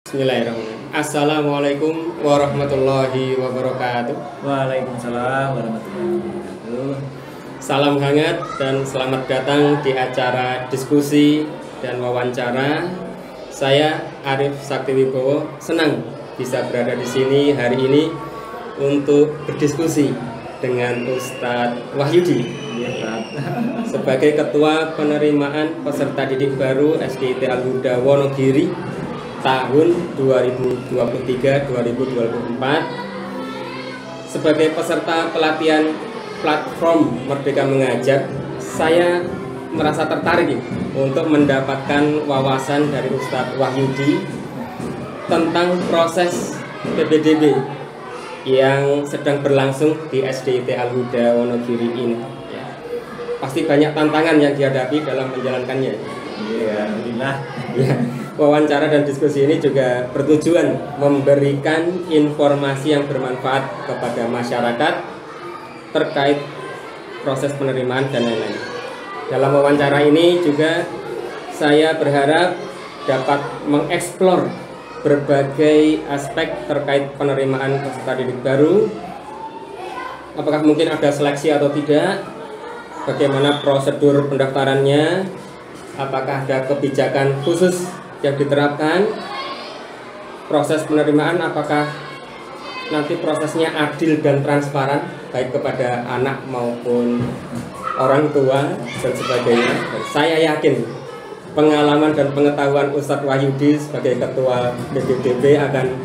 Bismillahirrahmanirrahim. Assalamualaikum warahmatullahi wabarakatuh. Waalaikumsalam warahmatullahi wabarakatuh. Salam hangat dan selamat datang di acara diskusi dan wawancara. Saya Arif Saktiwibowo senang bisa berada di sini hari ini untuk berdiskusi dengan Ustadz Wahyudi sebagai Ketua Penerimaan Peserta Didik Baru SDIT Al-Huda Wonogiri tahun 2023-2024 sebagai peserta pelatihan platform Merdeka Mengajar. Saya merasa tertarik untuk mendapatkan wawasan dari Ustadz Wahyudi tentang proses PPDB yang sedang berlangsung di SDIT Al-Huda Wonogiri ini. Pasti banyak tantangan yang dihadapi dalam menjalankannya. Alhamdulillah. Ya, wawancara dan diskusi ini juga bertujuan memberikan informasi yang bermanfaat kepada masyarakat terkait proses penerimaan dan lain-lain. Dalam wawancara ini juga saya berharap dapat mengeksplor berbagai aspek terkait penerimaan peserta didik baru. Apakah mungkin ada seleksi atau tidak? Bagaimana prosedur pendaftarannya? Apakah ada kebijakan khusus yang diterapkan? Proses penerimaan apakah nanti prosesnya adil dan transparan baik kepada anak maupun orang tua dan sebagainya. Dan saya yakin pengalaman dan pengetahuan Ustadz Wahyudi sebagai Ketua PPDB akan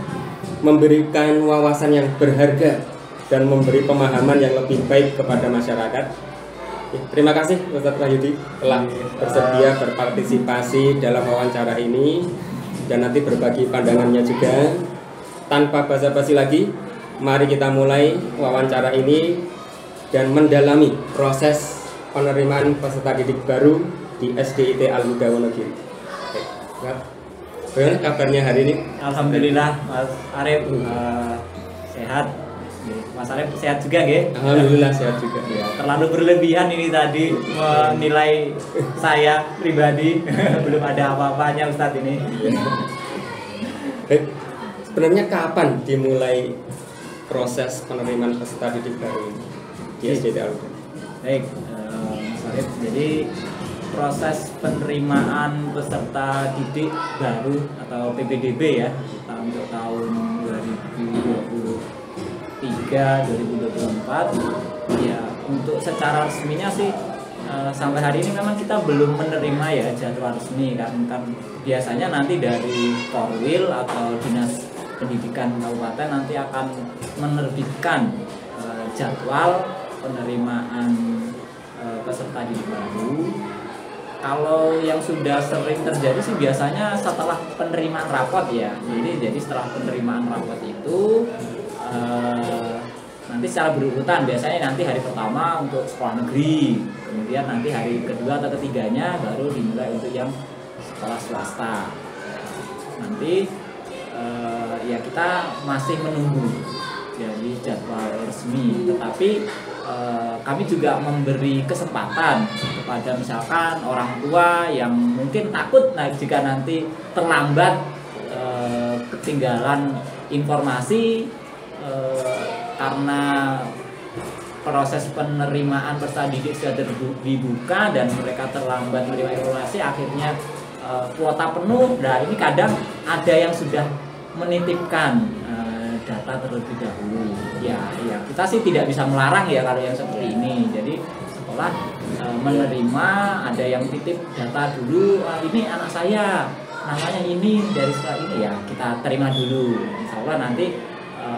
memberikan wawasan yang berharga dan memberi pemahaman yang lebih baik kepada masyarakat. Terima kasih Ustadz Wahyudi telah bersedia berpartisipasi dalam wawancara ini dan nanti berbagi pandangannya juga. Tanpa basa-basi lagi, mari kita mulai wawancara ini dan mendalami proses penerimaan peserta didik baru di SDIT Al-Huda Wonogiri. Bagaimana kabarnya hari ini? Alhamdulillah Mas Arif sehat. Mas Arif sehat juga nggih? Alhamdulillah sehat juga. Ya, terlalu berlebihan ini tadi menilai saya pribadi. Belum ada apa-apanya Ustadz ini. Sebenarnya kapan dimulai proses penerimaan peserta didik baru di SDIT Al-Huda? Baik, Mas Arif. Jadi proses penerimaan peserta didik baru atau PPDB ya untuk tahun 2024 ya, untuk secara resminya sih sampai hari ini memang kita belum menerima ya jadwal resmi kan biasanya nanti dari Korwil atau Dinas Pendidikan Kabupaten nanti akan menerbitkan jadwal penerimaan peserta didik baru. Kalau yang sudah sering terjadi sih biasanya setelah penerimaan rapot ya. Jadi setelah penerimaan rapot itu nanti secara berurutan, biasanya nanti hari pertama untuk sekolah negeri, kemudian nanti hari kedua atau ketiganya baru dimulai untuk yang sekolah swasta. Nanti ya kita masih menunggu jadi jadwal resmi, tetapi kami juga memberi kesempatan kepada misalkan orang tua yang mungkin takut jika nanti terlambat ketinggalan informasi karena proses penerimaan peserta didik sudah dibuka dan mereka terlambat menerima informasi, akhirnya kuota penuh. Nah ini kadang ada yang sudah menitipkan data terlebih dahulu. Ya kita sih tidak bisa melarang ya kalau yang seperti ini. Jadi setelah menerima ada yang titip data dulu, ini anak saya namanya ini dari sekolah ini, ya kita terima dulu. Insya Allah nanti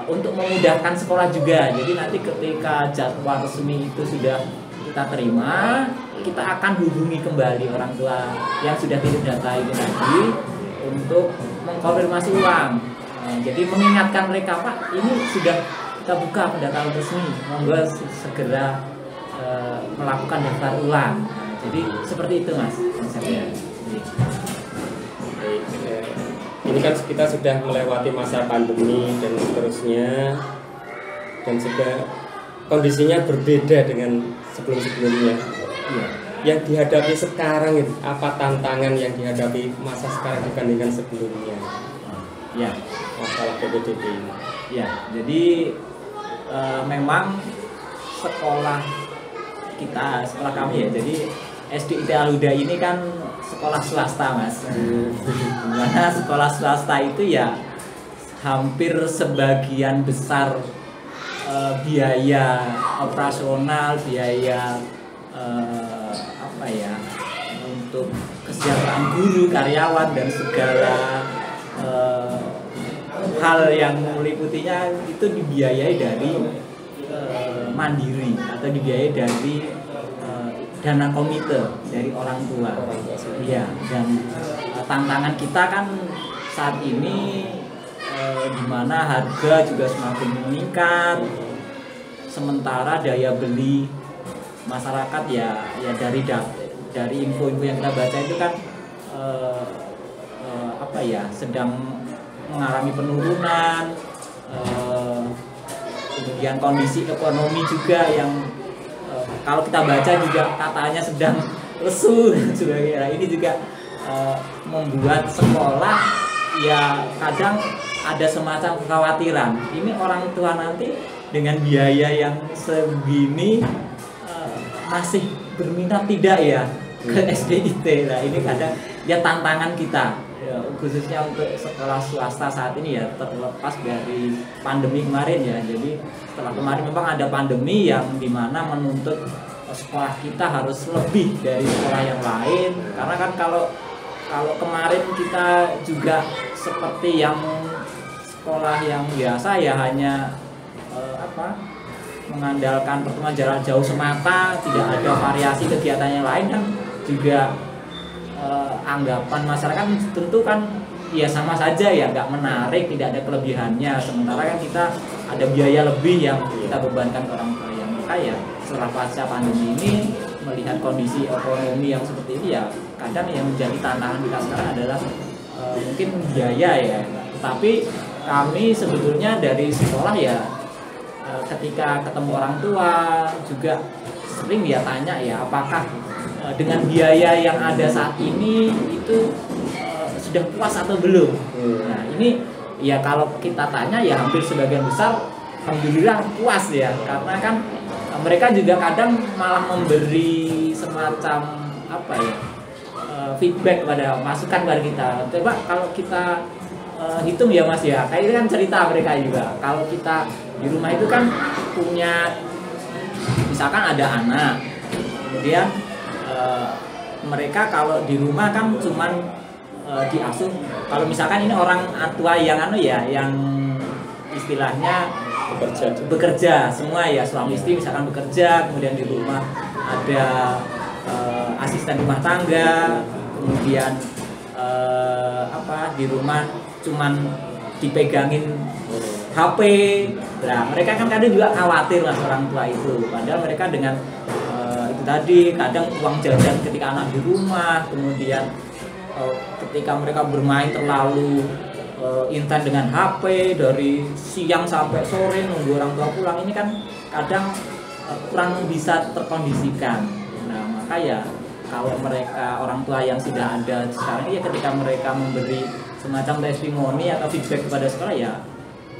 untuk memudahkan sekolah juga, jadi nanti ketika jadwal resmi itu sudah kita terima, kita akan hubungi kembali orang tua yang sudah titip data ini tadi untuk mengkonfirmasi ulang. Jadi mengingatkan mereka, Pak, ini sudah kita buka pendaftaran resmi, monggo segera melakukan daftar ulang. Jadi seperti itu Mas konsepnya. Ini kan kita sudah melewati masa pandemi dan seterusnya, dan juga kondisinya berbeda dengan sebelum-sebelumnya. Ya. yang dihadapi sekarang itu, apa tantangan yang dihadapi masa sekarang dibandingkan sebelumnya? Ya, masalah PPDB ini. Ya, jadi memang sekolah kami ya, jadi SD IT Al-Huda ini kan sekolah swasta, Mas. Dimana sekolah swasta itu ya hampir sebagian besar biaya operasional, biaya untuk kesejahteraan guru, karyawan dan segala hal yang meliputinya itu dibiayai dari mandiri atau dibiayai dari dana komite dari orang tua. Iya, dan tantangan kita kan saat ini di mana harga juga semakin meningkat, sementara daya beli masyarakat ya dari info-info yang kita baca itu kan sedang mengalami penurunan, kemudian kondisi ekonomi juga yang kalau kita baca juga katanya sedang lesu dan sebagainya. Ini juga membuat sekolah ya kadang ada semacam kekhawatiran. Ini orang tua nanti dengan biaya yang segini masih berminat tidak ya ke SDIT. Nah ini kadang ya tantangan kita ya, khususnya untuk sekolah swasta saat ini ya, terlepas dari pandemi kemarin ya. Jadi setelah kemarin memang ada pandemi yang dimana menuntut sekolah kita harus lebih dari sekolah yang lain, karena kan kalau kemarin kita juga seperti yang sekolah yang biasa ya hanya mengandalkan pertemuan jarak jauh semata, tidak ada variasi kegiatan yang lain, kan juga anggapan masyarakat tentu kan ya sama saja ya, nggak menarik, tidak ada kelebihannya. Sementara kan kita ada biaya lebih yang kita bebankan ke orang tua yang kaya. Setelah pasca pandemi ini melihat kondisi ekonomi yang seperti ini ya, kadang yang menjadi tantangan kita sekarang adalah mungkin biaya ya. Tapi kami sebetulnya dari sekolah ya ketika ketemu orang tua juga sering ya tanya ya, apakah dengan biaya yang ada saat ini itu sudah puas atau belum? Nah ini ya kalau kita tanya ya hampir sebagian besar alhamdulillah puas ya, karena kan mereka juga kadang malah memberi semacam feedback kepada masukan kepada kita. Coba kalau kita hitung ya Mas ya, kayak itu kan cerita mereka juga. Kalau kita di rumah itu kan punya, misalkan ada anak, kemudian mereka kalau di rumah kan cuman diasuh. Kalau misalkan ini orang tua yang yang istilahnya bekerja semua ya, suami istri misalkan bekerja, kemudian di rumah ada asisten rumah tangga, kemudian di rumah cuman dipegangin HP. Nah, mereka kan kadang juga khawatir lah orang tua itu. Padahal mereka dengan itu tadi kadang uang jajan ketika anak di rumah, kemudian ketika mereka bermain terlalu intens dengan HP dari siang sampai sore nunggu orang tua pulang, ini kan kadang kurang bisa terkondisikan. Nah, maka ya kalau mereka orang tua yang sudah ada sekarang ya ketika mereka memberi semacam testimoni atau feedback kepada sekolah ya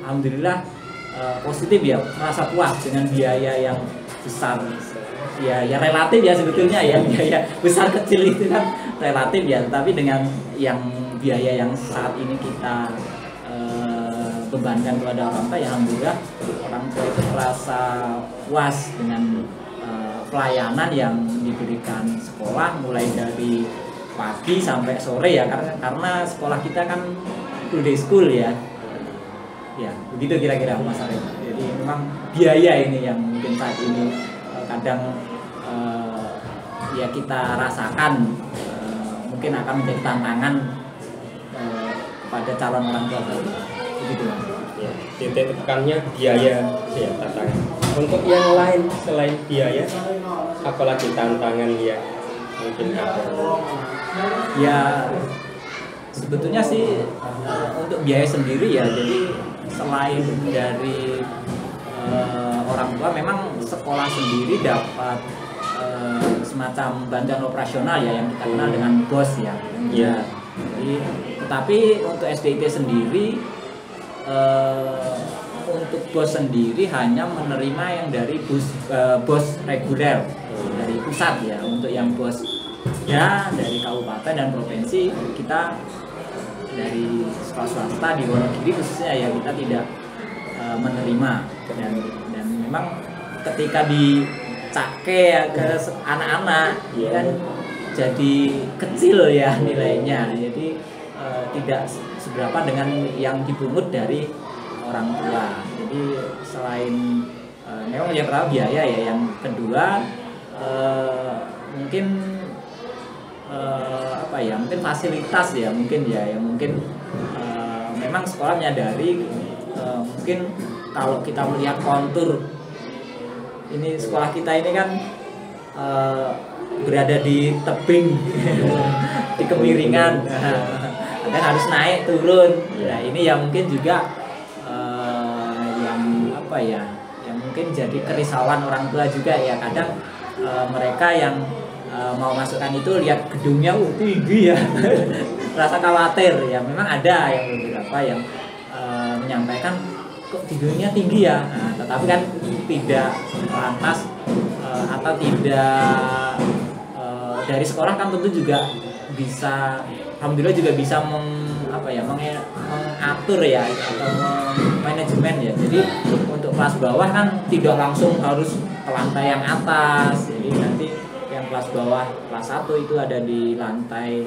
alhamdulillah positif ya, merasa puas dengan biaya yang besar ya relatif ya sebetulnya ya, biaya besar kecil itu kan relatif ya, tapi dengan yang biaya yang saat ini kita bebankan kepada orang tua ya alhamdulillah orang tua itu merasa puas dengan pelayanan yang diberikan sekolah mulai dari pagi sampai sore ya, karena sekolah kita kan full day school ya. Ya, begitu kira-kira Mas Arif. Jadi memang biaya ini yang mungkin saat ini kadang ya kita rasakan mungkin akan menjadi tantangan kepada calon orang tua baru. Begitu Mas. Ya, titik tekannya biaya ya tantangan. Untuk yang lain selain biaya, apalagi tantangan ya mungkin ada? Ya sebetulnya sih untuk biaya sendiri ya, jadi selain dari orang tua memang sekolah sendiri dapat semacam bantuan operasional ya yang kita kenal dengan BOS ya. Iya. Jadi, tetapi untuk SDIT sendiri untuk BOS sendiri hanya menerima yang dari BOS reguler dari pusat ya. Untuk yang BOS ya dari kabupaten dan provinsi kita dari sekolah swasta di Wonogiri khususnya ya kita tidak menerima dan memang ketika dicake ya ke anak-anak kan jadi kecil ya nilainya, jadi tidak seberapa dengan yang dipungut dari orang tua. Jadi selain memang yang pertama biaya ya, yang kedua mungkin mungkin fasilitas ya mungkin yang mungkin memang sekolah menyadari mungkin kalau kita melihat kontur ini sekolah kita ini kan berada di tebing di kemiringan, dan harus naik turun. Nah ini yang mungkin juga yang mungkin jadi kerisauan orang tua juga ya, kadang mereka yang mau masukkan itu lihat gedungnya tinggi ya rasa khawatir ya. Memang ada yang beberapa yang menyampaikan kok gedungnya tinggi ya, tetapi kan tidak lantas atau tidak dari sekolah kan tentu juga bisa, alhamdulillah juga bisa mengatur ya atau manajemen ya. Jadi untuk kelas bawah kan tidak langsung harus ke lantai yang atas, jadi nanti yang kelas bawah kelas 1 itu ada di lantai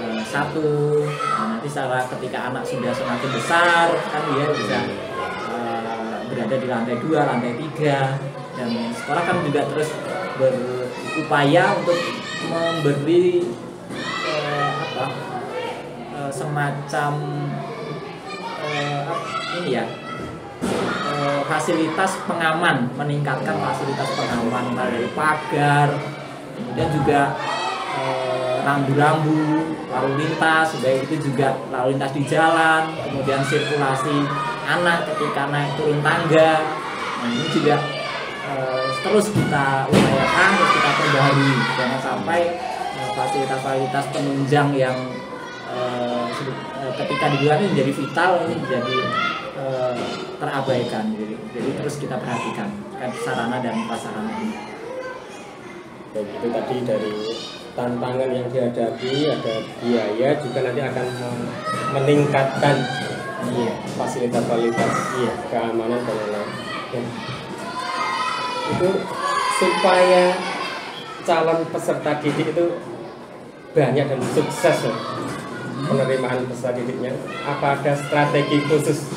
1. Nah, nanti setelah ketika anak sudah semakin besar kan dia bisa berada di lantai 2, lantai 3, dan sekolah kan juga terus berupaya untuk memberi semacam fasilitas pengaman, meningkatkan fasilitas pengaman dari pagar, kemudian juga rambu-rambu lalu lintas, baik itu juga lalu lintas di jalan, kemudian sirkulasi anak ketika naik turun tangga. Nah ini juga terus kita upayakan, terus kita perbaharui, jangan sampai fasilitas-fasilitas penunjang yang ketika digunakan menjadi vital ini jadi terabaikan. Jadi terus kita perhatikan kan sarana dan prasarana ini. Baik, itu tadi dari tantangan yang dihadapi, ada biaya juga nanti akan meningkatkan fasilitas-fasilitas keamanan dan lain-lain. Itu supaya calon peserta didik itu banyak dan sukses ya, penerimaan peserta didiknya. Apa ada strategi khusus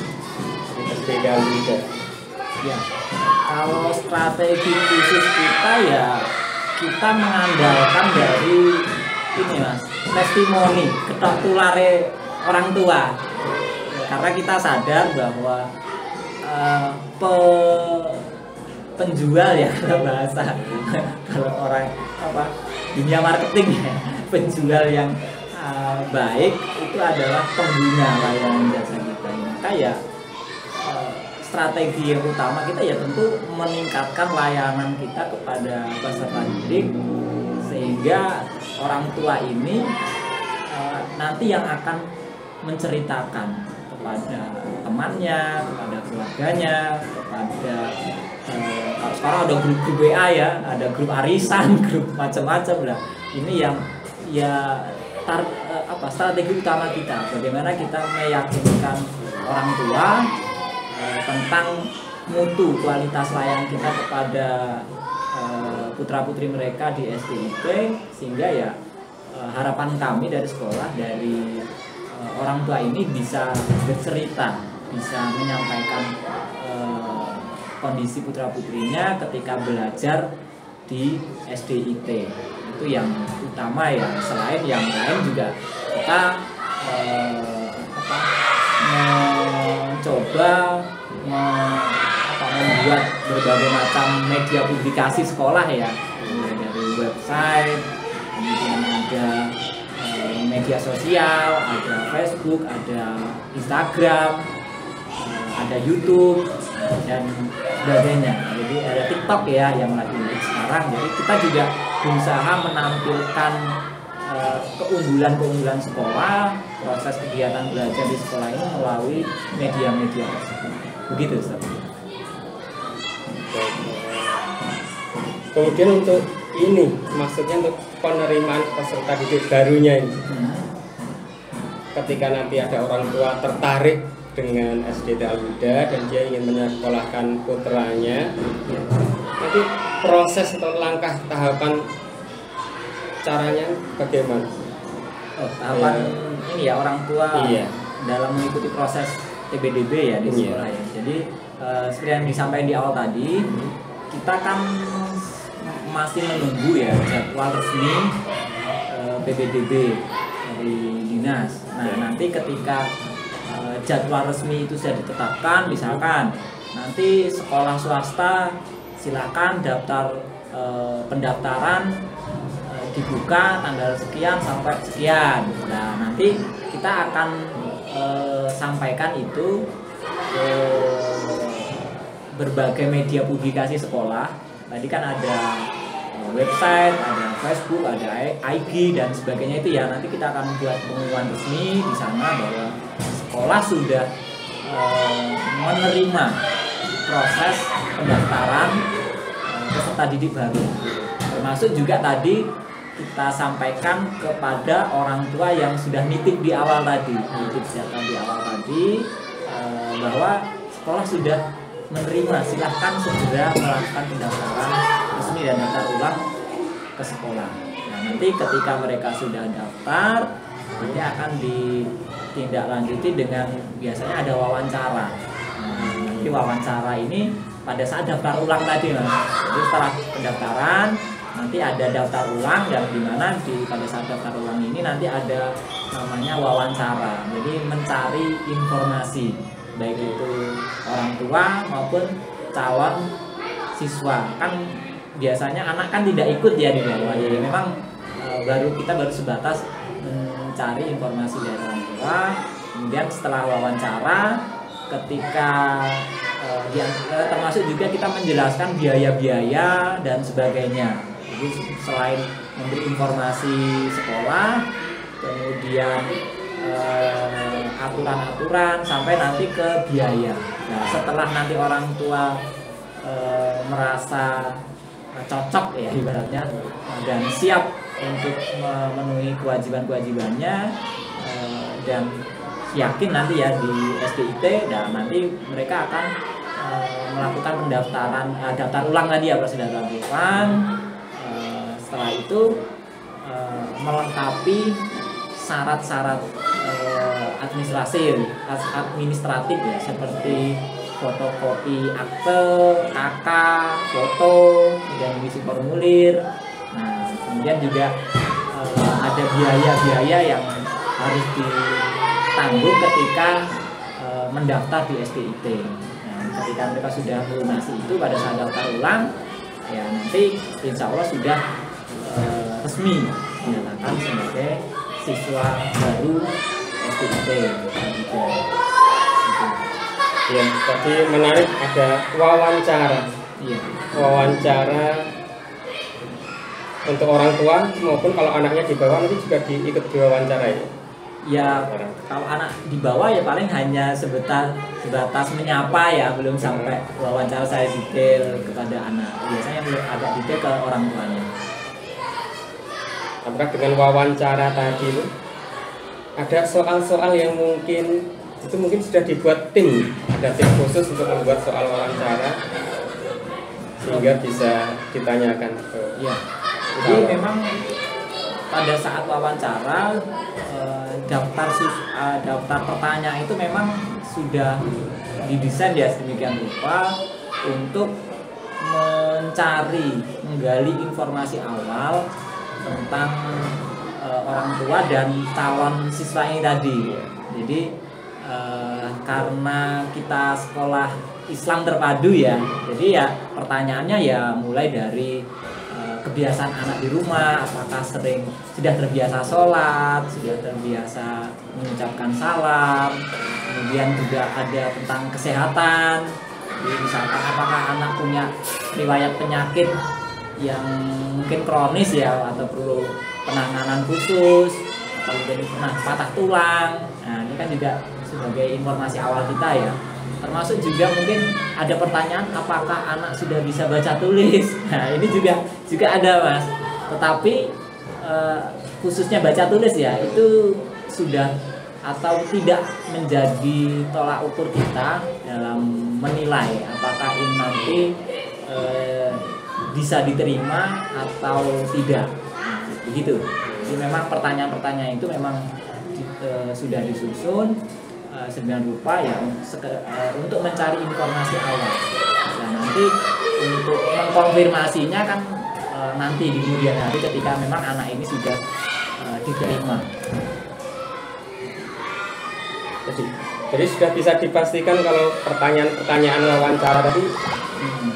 di SD Garuda? Ya, kalau strategi khusus kita ya kita mengandalkan dari ini mas, testimoni ketok tulare orang tua. Karena kita sadar bahwa penjual ya kalau bahasa kalau orang dunia marketing ya, penjual yang baik itu adalah pengguna layanan jasa kita. Maka ya strategi yang utama kita ya tentu meningkatkan layanan kita kepada peserta didik, sehingga orang tua ini nanti yang akan menceritakan kepada temannya, kepada keluarganya, kepada kalau sekarang ada grup WA ya, ada grup arisan, grup macam-macam lah. Ini yang strategi utama kita, bagaimana kita meyakinkan orang tua tentang mutu kualitas layanan kita kepada putra-putri mereka di SDIT, sehingga ya harapan kami dari sekolah, dari orang tua ini bisa bercerita, bisa menyampaikan kondisi putra-putrinya ketika belajar di SDIT. Itu yang utama ya. Selain yang lain juga kita mencoba membuat berbagai macam media publikasi sekolah ya, dari website, kemudian ada media sosial, ada Facebook, ada Instagram, ada YouTube dan sebagainya. Jadi ada TikTok ya yang lagi sekarang. sekarang. Jadi kita juga berusaha menampilkan keunggulan-keunggulan sekolah, proses kegiatan belajar di sekolah ini melalui media-media tersebut. Begitu, Ustaz. Kemudian untuk ini, maksudnya untuk penerimaan peserta didik barunya ini, ketika nanti ada orang tua tertarik dengan SDT Al-Huda dan dia ingin menyekolahkan putranya, nanti proses atau langkah tahapan caranya bagaimana? Tahapan ini ya orang tua dalam mengikuti proses TBDB ya di sekolah ya. Jadi seperti yang disampaikan di awal tadi, kita kan masih menunggu ya jadwal resmi PBDB dari dinas. Nah, nanti ketika jadwal resmi itu sudah ditetapkan, misalkan nanti sekolah swasta silakan daftar pendaftaran dibuka tanggal sekian sampai sekian. Nah, nanti kita akan sampaikan itu ke berbagai media publikasi sekolah. Tadi kan ada website, ada Facebook, ada IG dan sebagainya itu ya. Nanti kita akan buat pengumuman resmi di sana bahwa sekolah sudah menerima proses pendaftaran peserta didik baru. Termasuk juga tadi kita sampaikan kepada orang tua yang sudah nitip di awal tadi, bahwa sekolah sudah menerima, silahkan segera melakukan pendaftaran resmi dan daftar ulang ke sekolah. Nah, nanti ketika mereka sudah daftar, nanti akan ditindaklanjuti dengan biasanya ada wawancara. Nah, nanti wawancara ini pada saat daftar ulang tadi, Mas. Jadi setelah pendaftaran nanti ada daftar ulang dan di mana pada saat daftar ulang ini nanti ada namanya wawancara. Jadi mencari informasi baik itu orang tua maupun calon siswa. Kan biasanya anak kan tidak ikut ya di bawah. Jadi memang kita baru sebatas mencari informasi dari orang tua. Kemudian setelah wawancara, ketika termasuk juga kita menjelaskan biaya-biaya dan sebagainya. Jadi selain memberi informasi sekolah, kemudian aturan-aturan sampai nanti ke biaya. Nah, setelah nanti orang tua merasa cocok ya ibaratnya dan siap untuk memenuhi kewajiban-kewajibannya dan yakin nanti ya di SDIT, dan nanti mereka akan melakukan pendaftaran daftar ulang tadi ya, proses daftar ulang. Setelah itu melengkapi syarat-syarat administratif ya, seperti fotokopi akte, KK, foto, dan mengisi formulir. Nah, kemudian juga ada biaya-biaya yang harus ditanggung ketika mendaftar di SDIT. Nah, ketika mereka sudah melunasi itu pada saat daftar ulang, ya nanti insya Allah sudah resmi dinyatakan sebagai siswa baru SDIT. Ya, tadi menarik ada wawancara. Iya. Wawancara untuk orang tua maupun kalau anaknya di bawah nanti juga ikut diwawancara ya. Ya, kalau anak di bawah ya paling hanya sebatas menyapa ya, belum sampai wawancara saya detail kepada anak. Biasanya agak detail ke orang tuanya. Apakah dengan wawancara tadi itu ada soal-soal yang mungkin sudah dibuat tim, ada tim khusus untuk membuat soal wawancara sehingga bisa ditanyakan ke ya. Jadi memang pada saat wawancara daftar pertanyaan itu memang sudah didesain ya sedemikian rupa untuk menggali informasi awal tentang orang tua dan calon siswa ini tadi. Jadi karena kita sekolah Islam terpadu ya, jadi ya pertanyaannya ya mulai dari kebiasaan anak di rumah, apakah sudah terbiasa sholat, sudah terbiasa mengucapkan salam, kemudian juga ada tentang kesehatan. Jadi misalkan apakah anak punya riwayat penyakit yang mungkin kronis ya, atau perlu penanganan khusus, atau mungkin pernah patah tulang. Nah, ini kan juga sebagai informasi awal kita ya. Termasuk juga mungkin ada pertanyaan apakah anak sudah bisa baca tulis. Nah, ini juga ada Mas. Tetapi khususnya baca tulis ya, itu sudah atau tidak menjadi tolak ukur kita dalam menilai apakah ini nanti bisa diterima atau tidak, begitu. Jadi memang pertanyaan-pertanyaan itu memang sudah disusun sedemikian rupa ya untuk mencari informasi awal. Dan nanti untuk mengkonfirmasinya kan nanti di kemudian hari ketika memang anak ini sudah diterima. Jadi sudah bisa dipastikan kalau pertanyaan-pertanyaan wawancara tadi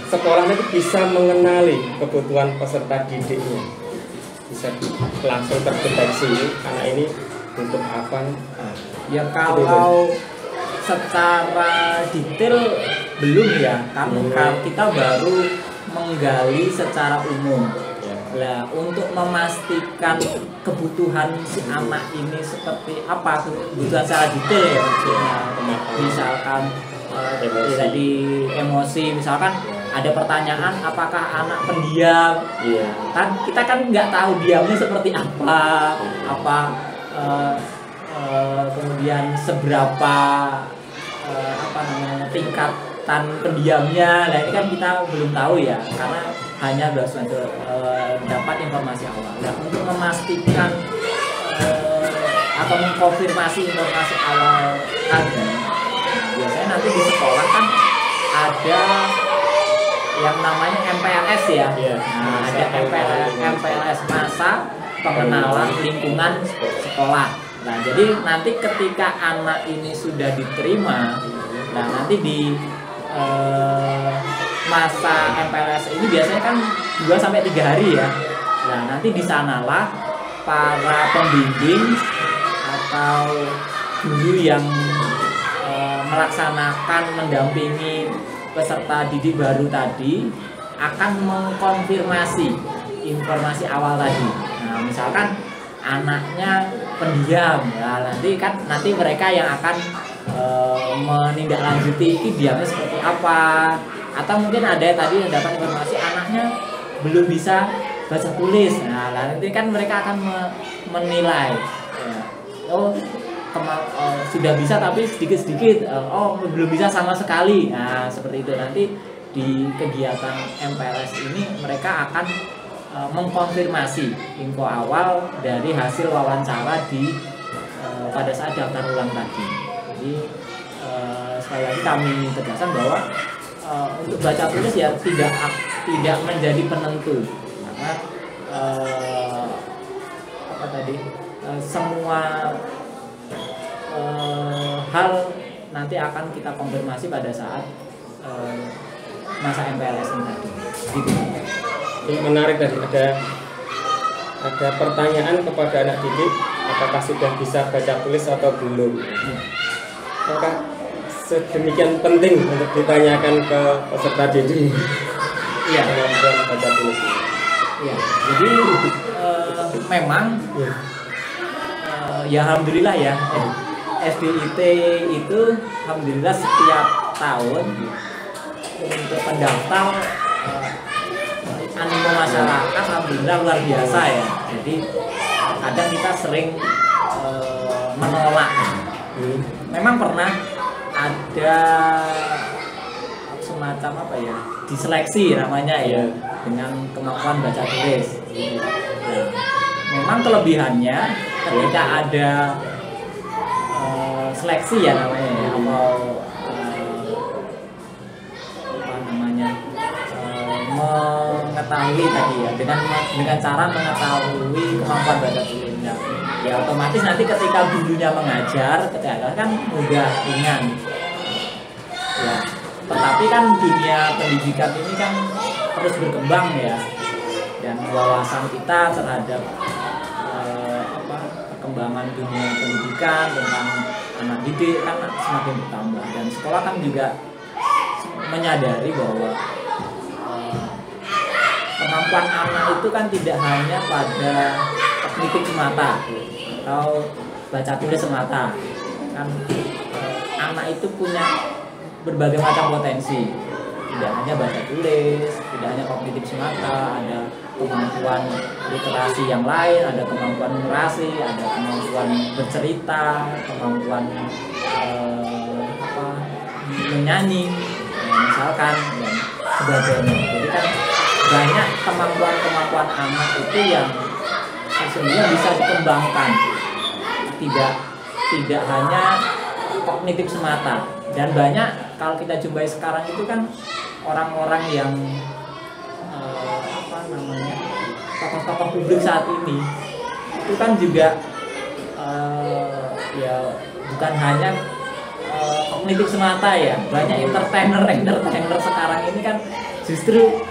sekolahnya itu bisa mengenali kebutuhan peserta didiknya, bisa langsung terdeteksi anak ini untuk apa. Ya kalau secara detail belum ya, karena kita baru menggali secara umum. Lah untuk memastikan kebutuhan si anak ini seperti apa, kebutuhan secara detail ya, misalkan tadi emosi, misalkan ada pertanyaan apakah anak pendiam, kan kita kan nggak tahu diamnya seperti apa, kemudian seberapa tingkatan pendiamnya. Nah ini kan kita belum tahu ya, karena hanya dapat informasi awal. Nah, untuk memastikan atau mengkonfirmasi informasi awal tadi, biasanya nanti di sekolah kan ada yang namanya MPLS ya. Nah, ada MPLS masa pengenalan lingkungan sekolah. Nah, jadi nanti ketika anak ini sudah diterima, nah nanti di masa MPLS ini biasanya kan 2-3 hari ya. Nah, nanti di sanalah para pembimbing atau guru yang melaksanakan mendampingi peserta didik baru tadi akan mengkonfirmasi informasi awal tadi. Nah, misalkan anaknya pendiam, ya nanti mereka yang akan menindaklanjuti ini diamnya seperti apa. Atau mungkin ada tadi yang dapat informasi anaknya belum bisa baca tulis. Nah, nanti kan mereka akan menilai ya. Sudah bisa tapi sedikit-sedikit, belum bisa sama sekali. Nah, seperti itu. Nanti di kegiatan MPLS ini mereka akan mengkonfirmasi info awal dari hasil wawancara pada saat daftar ulang tadi. Jadi sekali lagi kami tegaskan bahwa untuk baca tulis ya tidak menjadi penentu, karena semua hal nanti akan kita konfirmasi pada saat masa MPLS ini tadi. Gitu. Ini menarik tadi, ada pertanyaan kepada anak didik apakah sudah bisa baca tulis atau belum. Apakah sedemikian penting untuk ditanyakan ke peserta didik? Iya, kemampuan baca tulis. Iya, jadi memang ya alhamdulillah ya, SDIT itu alhamdulillah setiap tahun untuk pendaftar animo masyarakat alhamdulillah luar biasa ya. Jadi kadang kita sering menolak. Memang pernah ada semacam diseleksi namanya ya, dengan kemampuan baca tulis. Nah, memang kelebihannya ketika ada seleksi ya namanya ya, mengetahui tadi ya, dengan cara mengetahui kemampuan baca tulisnya. Ya otomatis nanti ketika gurunya mengajar, kan mudah ringan. Ya, tetapi kan dunia pendidikan ini kan terus berkembang ya, dan wawasan kita terhadap perkembangan dunia pendidikan tentang anak didik kan semakin bertambah, dan sekolah kan juga menyadari bahwa kemampuan anak itu kan tidak hanya pada kognitif semata atau baca tulis semata kan. Anak itu punya berbagai macam potensi, tidak hanya baca tulis, tidak hanya kognitif semata, ada kemampuan literasi yang lain, ada kemampuan numerasi, ada kemampuan bercerita, kemampuan menyanyi, misalkan, dan sebagainya. Jadi kan banyak kemampuan anak itu yang sesungguhnya bisa dikembangkan, tidak hanya kognitif semata. Dan banyak kalau kita jumpai sekarang itu kan orang-orang yang tokoh-tokoh publik saat ini itu kan juga ya bukan hanya kognitif semata ya, banyak entertainer sekarang ini kan justru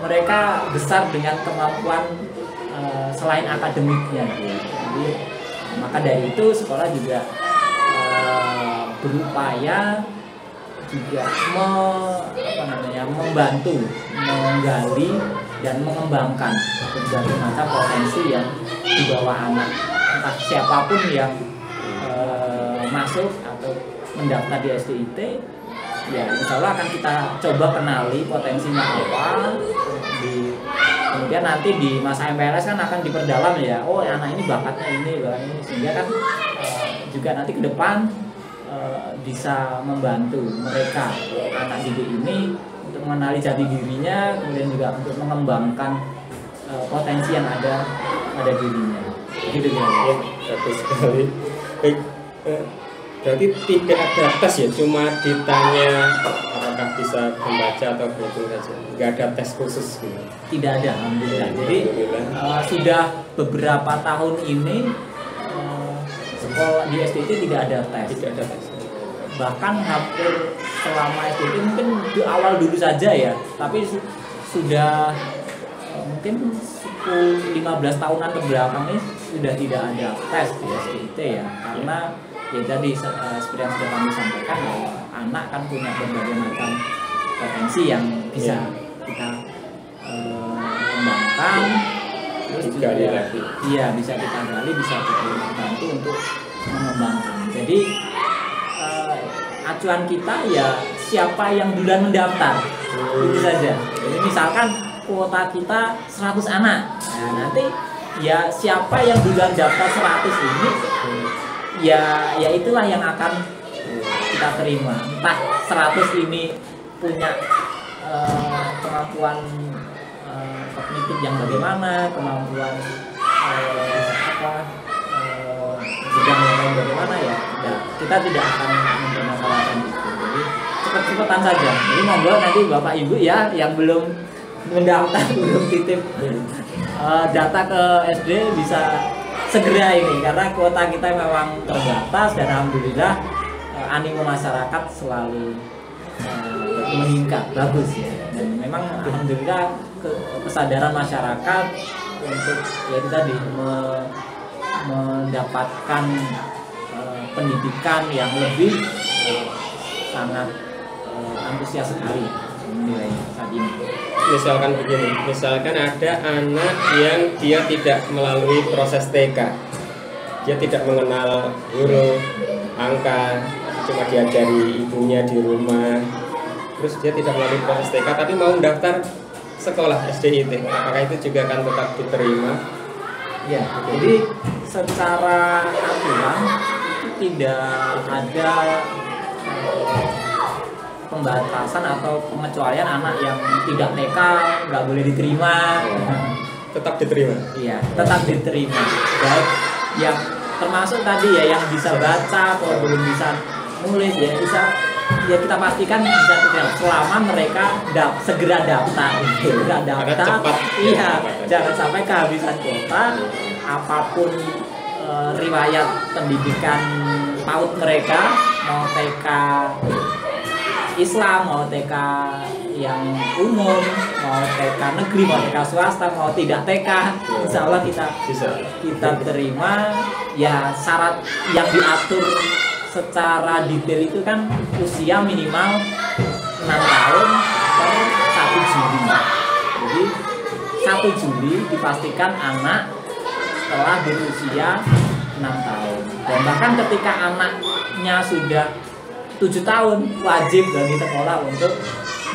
mereka besar dengan kemampuan selain akademiknya. Jadi maka dari itu sekolah juga berupaya juga membantu menggali dan mengembangkan berbagai macam potensi yang dibawa anak, entah siapapun yang masuk atau mendaftar di SDIT, ya insya Allah akan kita coba kenali potensinya apa. Kemudian nanti di masa MPLS kan akan diperdalam ya, oh anak ini bakatnya ini, sehingga kan juga nanti ke depan bisa membantu mereka, anak didik ini, untuk mengenali jati dirinya, kemudian juga untuk mengembangkan potensi yang ada pada dirinya. Gitu ya. Bagus sekali. Baik, berarti tidak ada tes ya, cuma ditanya apakah bisa membaca atau berhitung saja. Nggak ada tes khusus gitu. Tidak ada, alhamdulillah. Jadi sudah beberapa tahun ini sekolah di SDIT tidak ada tes. Tidak ada tes. Bahkan hampir selama SDIT mungkin di awal dulu saja ya, tapi sudah mungkin 10-15 tahunan kebelakang ini sudah tidak ada tes di SDIT ya, karena ya tadi seperti yang sudah kami sampaikan, anak kan punya berbagai macam potensi yang bisa kita kembangkan, terus juga iya bisa kita gali, bisa kita bantu untuk mengembangkan. Jadi acuan kita ya siapa yang duluan mendaftar, itu saja. Jadi misalkan kuota kita 100 anak, nah nanti ya siapa yang duluan daftar 100 ini, ya itulah yang akan kita terima. Entah 100 ini punya kemampuan kognitif yang bagaimana, kemampuan bidang yang lain bagaimana ya, kita tidak akan mempermasalahkan itu. Jadi cepet-cepetan saja. Jadi monggo nanti Bapak Ibu ya yang belum mendaftar, belum titip data ke SD bisa segera ini, karena kuota kita memang terbatas dan alhamdulillah animo masyarakat selalu meningkat, bagus ya. Dan memang alhamdulillah kesadaran masyarakat untuk ya itu tadi mendapatkan pendidikan yang lebih sangat antusias sekali menilai saat ini. Misalkan begini, misalkan ada anak yang dia tidak melalui proses TK, dia tidak mengenal huruf, angka, cuma diajari ibunya di rumah, terus dia tidak melalui proses TK tapi mau mendaftar sekolah SDIT, apakah itu juga akan tetap diterima? Ya, jadi secara aturan itu tidak ada pembatasan atau pengecualian anak yang tidak TK nggak boleh diterima. Tetap diterima? Iya, tetap diterima. Baik yang termasuk tadi ya yang bisa baca atau belum bisa nulis ya bisa, ya kita pastikan bisa diterima selama mereka segera daftar. Cepat. Iya, jangan sampai kehabisan kuota. Apapun riwayat pendidikan PAUD mereka, mau TK Islam, mau TK yang umum, mau TK negeri, mau TK swasta, mau tidak TK, insya Allah kita terima. Ya syarat yang diatur secara detail itu kan usia minimal 6 tahun per 1 Juli. Jadi 1 Juli dipastikan anak telah berusia 6 tahun. Dan bahkan ketika anaknya sudah 7 tahun, wajib bagi sekolah untuk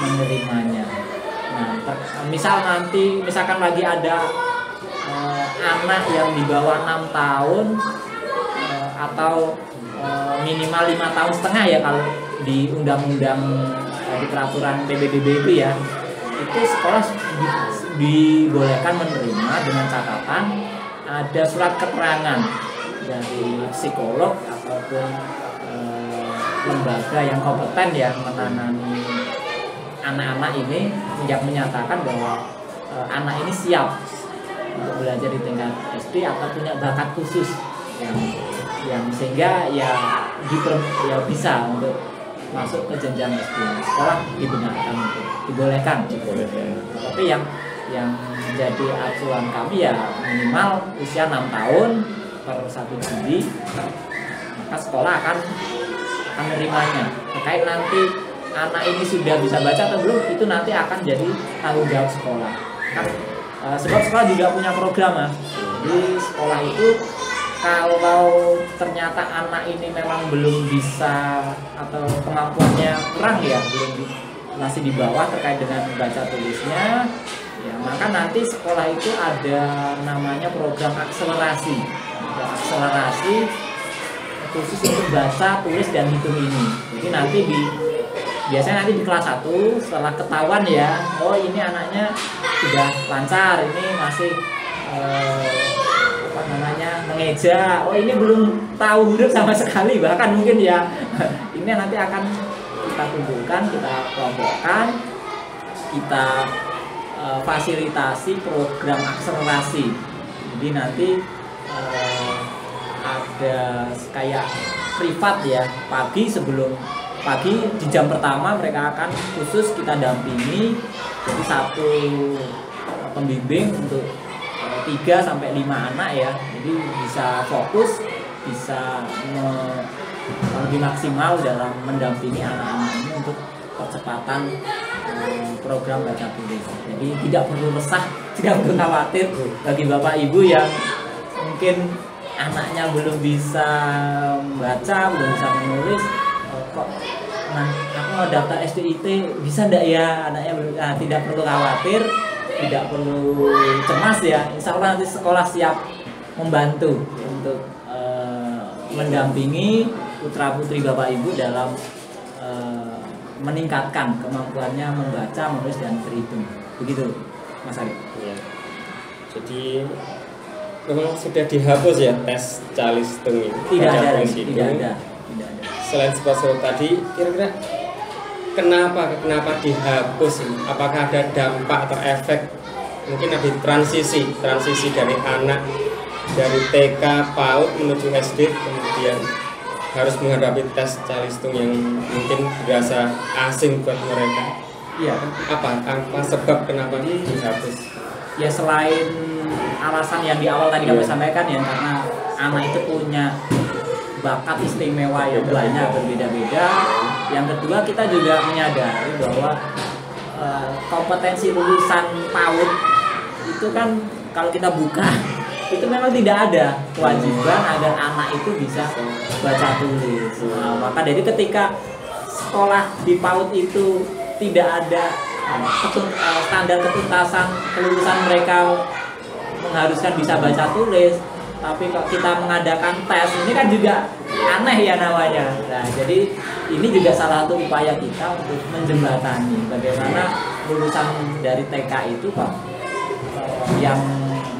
menerimanya. Nah, misalkan lagi ada anak yang di bawah 6 tahun atau minimal 5 tahun setengah ya kalau di undang-undang di peraturan PBBB itu ya, itu sekolah dibolehkan menerima dengan catatan ada surat keterangan dari psikolog ataupun lembaga yang kompeten yang menangani anak-anak ini yang menyatakan bahwa anak ini siap untuk belajar di tingkat SD atau punya bakat khusus yang sehingga ya bisa untuk masuk ke jenjang SD. Sekolah dibenarkan untuk dibolehkan. Tapi yang menjadi acuan kami ya minimal usia 6 tahun per 1 Juli, maka sekolah akan menerimanya. Terkait nanti anak ini sudah bisa baca atau belum, itu nanti akan jadi tanggung jawab sekolah. Kan sebab sekolah juga punya program, Mas. Di sekolah itu kalau ternyata anak ini memang belum bisa atau kemampuannya kurang ya, masih di bawah terkait dengan baca tulisnya, ya maka nanti sekolah itu ada namanya program akselerasi khusus untuk baca, tulis dan hitung ini. Jadi nanti biasanya di kelas 1 setelah ketahuan ya, oh ini anaknya sudah lancar, ini masih mengeja, oh ini belum tahu huruf sama sekali, bahkan mungkin ya ini nanti akan kita kumpulkan, kita kelompokkan, kita fasilitasi program akselerasi. Jadi nanti ada kayak privat ya, pagi di jam pertama mereka akan khusus kita dampingi, jadi 1 pembimbing untuk 3 sampai 5 anak ya, jadi bisa fokus, bisa lebih maksimal dalam mendampingi anak-anak ini untuk percepatan program baca tulis. Jadi tidak perlu resah, tidak perlu khawatir bagi bapak ibu yang mungkin anaknya belum bisa baca, belum bisa menulis, kok aku mau daftar SDIT bisa enggak ya anaknya belum, tidak perlu khawatir, tidak perlu cemas ya. Insya Allah nanti sekolah siap membantu untuk mendampingi putra putri bapak ibu dalam meningkatkan kemampuannya membaca, menulis dan berhitung. Begitu Mas Arif. Ya. Jadi memang sudah dihapus ya tes calistung ini. Tidak ada. Selain sponsor tadi, kira-kira kenapa dihapus ini? Apakah ada dampak atau efek? Mungkin ada transisi dari anak dari TK PAUD menuju SD, kemudian harus menghadapi tes calistung yang mungkin berasa asing buat mereka. Iya. Apa sebab kenapa dihapus? Ya selain alasan yang di awal tadi kami sampaikan ya, karena anak itu punya bakat istimewa yang banyak berbeda-beda. Yang kedua, kita juga menyadari bahwa kompetensi lulusan PAUD itu kan kalau kita buka itu memang tidak ada kewajiban agar anak itu bisa baca tulis. Maka dari ketika sekolah di PAUD itu tidak ada standar ketuntasan kelulusan mereka mengharuskan bisa baca tulis, tapi kalau kita mengadakan tes ini kan juga aneh ya namanya. Nah, jadi ini juga salah satu upaya kita untuk menjembatani bagaimana lulusan dari TK itu kok yang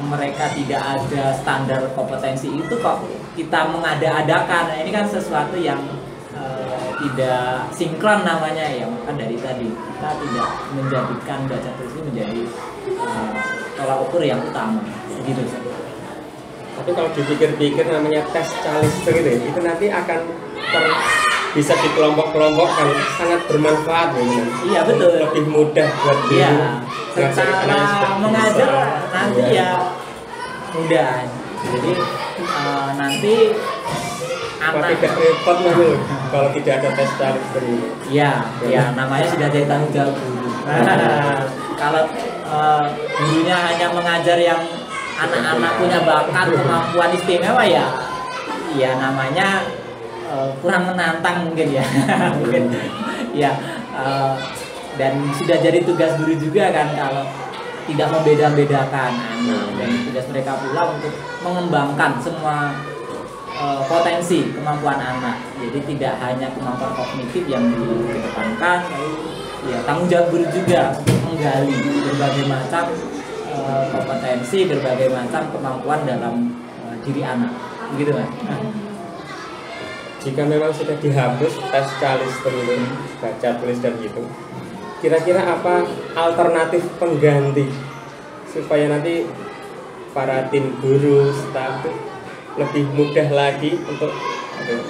mereka tidak ada standar kompetensi itu kok kita mengada-adakan. Nah, ini kan sesuatu yang tidak sinkron namanya ya. Maka dari tadi kita tidak menjadikan baca tulis ini menjadi tolak ukur yang utama gitu. Tapi kalau dipikir-pikir namanya tes calistung itu nanti akan bisa dikelompok-kelompokkan, sangat bermanfaat ya. Iya betul. Lebih mudah buat guru. Iya. Secara mengajar nanti ya mudah. Jadi nanti anak tidak repot kalau tidak ada tes calistung. Iya, namanya sudah jadi tanggung jawab guru. Kalau gurunya hanya mengajar yang anak-anak punya bakat kemampuan istimewa ya namanya kurang menantang mungkin ya mungkin ya dan sudah jadi tugas guru juga kan kalau tidak membeda-bedakan anak, dan tugas mereka pula untuk mengembangkan semua potensi kemampuan anak. Jadi tidak hanya kemampuan kognitif yang dikedepankan, ya tanggung jawab guru juga untuk menggali berbagai macam kompetensi, berbagai macam kemampuan dalam diri anak, begitu kan? Jika memang sudah dihapus tes Kalister baca tulis dan hitung, kira-kira apa alternatif pengganti supaya nanti para tim guru, staf lebih mudah lagi untuk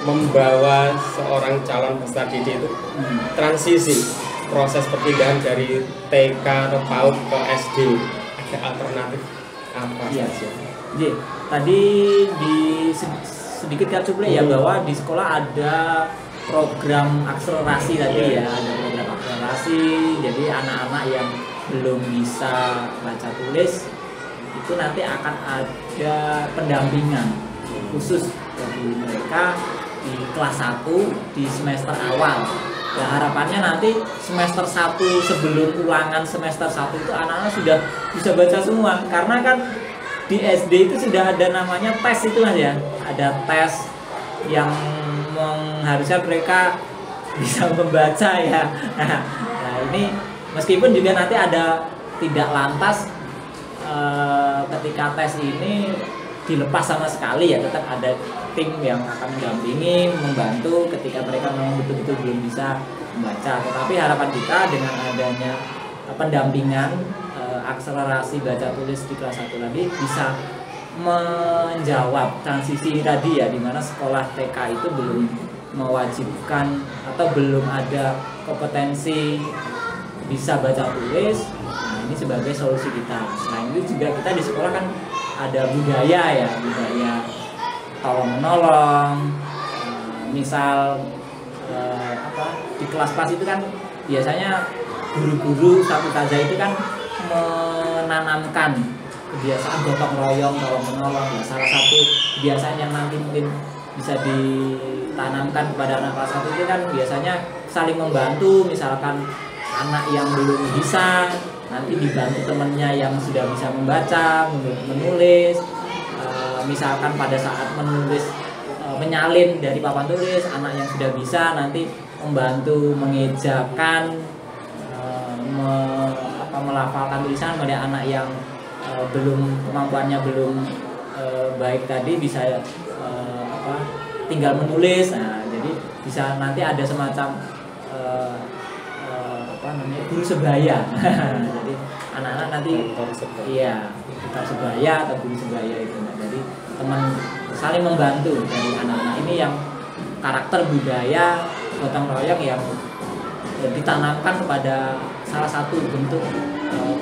membawa seorang calon peserta didik itu transisi proses perpindahan dari TK atau PAUD ke SD? Ada alternatif apa saja? Jadi tadi sedikit cuplikan ya bahwa di sekolah ada program akselerasi tadi ya, ada program akselerasi. Jadi anak-anak yang belum bisa baca tulis itu nanti akan ada pendampingan khusus bagi mereka di kelas 1 di semester awal. Ya harapannya nanti semester 1 sebelum ulangan semester 1 itu anak-anak sudah bisa baca semua, karena kan di SD itu sudah ada namanya tes itu Mas ya. Ada tes yang mengharuskan mereka bisa membaca ya. Nah ini meskipun juga nanti ada tidak lantas ketika tes ini dilepas sama sekali ya, tetap ada tim yang akan mendampingi, membantu ketika mereka memang betul-betul belum bisa membaca. Tetapi harapan kita dengan adanya pendampingan akselerasi baca tulis di kelas 1 tadi bisa menjawab transisi tadi ya, dimana sekolah TK itu belum mewajibkan atau belum ada kompetensi bisa baca tulis. Nah ini sebagai solusi kita. Selain itu juga kita di sekolah kan ada budaya ya, budaya tolong menolong. Misal di kelas-kelas itu kan biasanya guru-guru satu saja itu kan menanamkan kebiasaan gotong royong, tolong menolong. Ya, salah satu kebiasaan yang nanti mungkin bisa ditanamkan kepada anak kelas 1 itu kan biasanya saling membantu. Misalkan anak yang belum bisa nanti dibantu temannya yang sudah bisa membaca, menulis. Misalkan pada saat menulis menyalin dari papan tulis, anak yang sudah bisa nanti membantu mengejakan, melafalkan tulisan pada anak yang kemampuannya belum baik tadi bisa tinggal menulis. Nah jadi bisa nanti ada semacam guru sebaya. Jadi anak-anak nanti iya tutor sebaya atau guru sebaya itu. Nah, jadi teman saling membantu dari anak-anak ini yang karakter budaya gotong royong yang ditanamkan kepada salah satu bentuk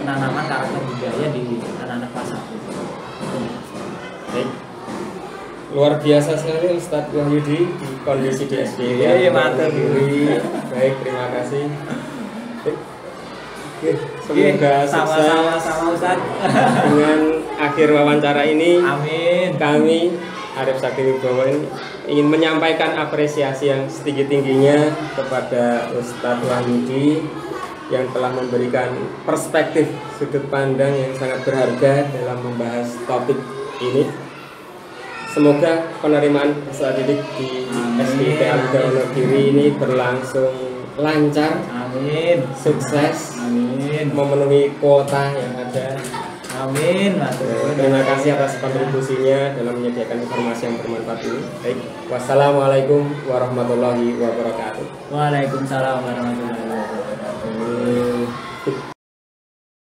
penanaman karakter budaya di anak-anak kelas 1. Baik. Luar biasa sekali Ustadz Wahyudi di kondisi di SD. Iya, matur. Baik, terima kasih. Semoga sama-sama Ustaz. Dengan akhir wawancara ini, amin. Kami Arif Sakti Wibowo ingin menyampaikan apresiasi yang setinggi-tingginya kepada Ustadz Wahyudi yang telah memberikan perspektif sudut pandang yang sangat berharga dalam membahas topik ini. Semoga penerimaan peserta didik di SD Alida Wonogiri ini berlangsung lancar, amin, sukses, amin, memenuhi kuota yang ada, amin. Terima kasih atas kontribusinya dalam menyediakan informasi yang bermanfaat ini. Baik, wassalamualaikum warahmatullahi wabarakatuh. Waalaikumsalam warahmatullahi wabarakatuh.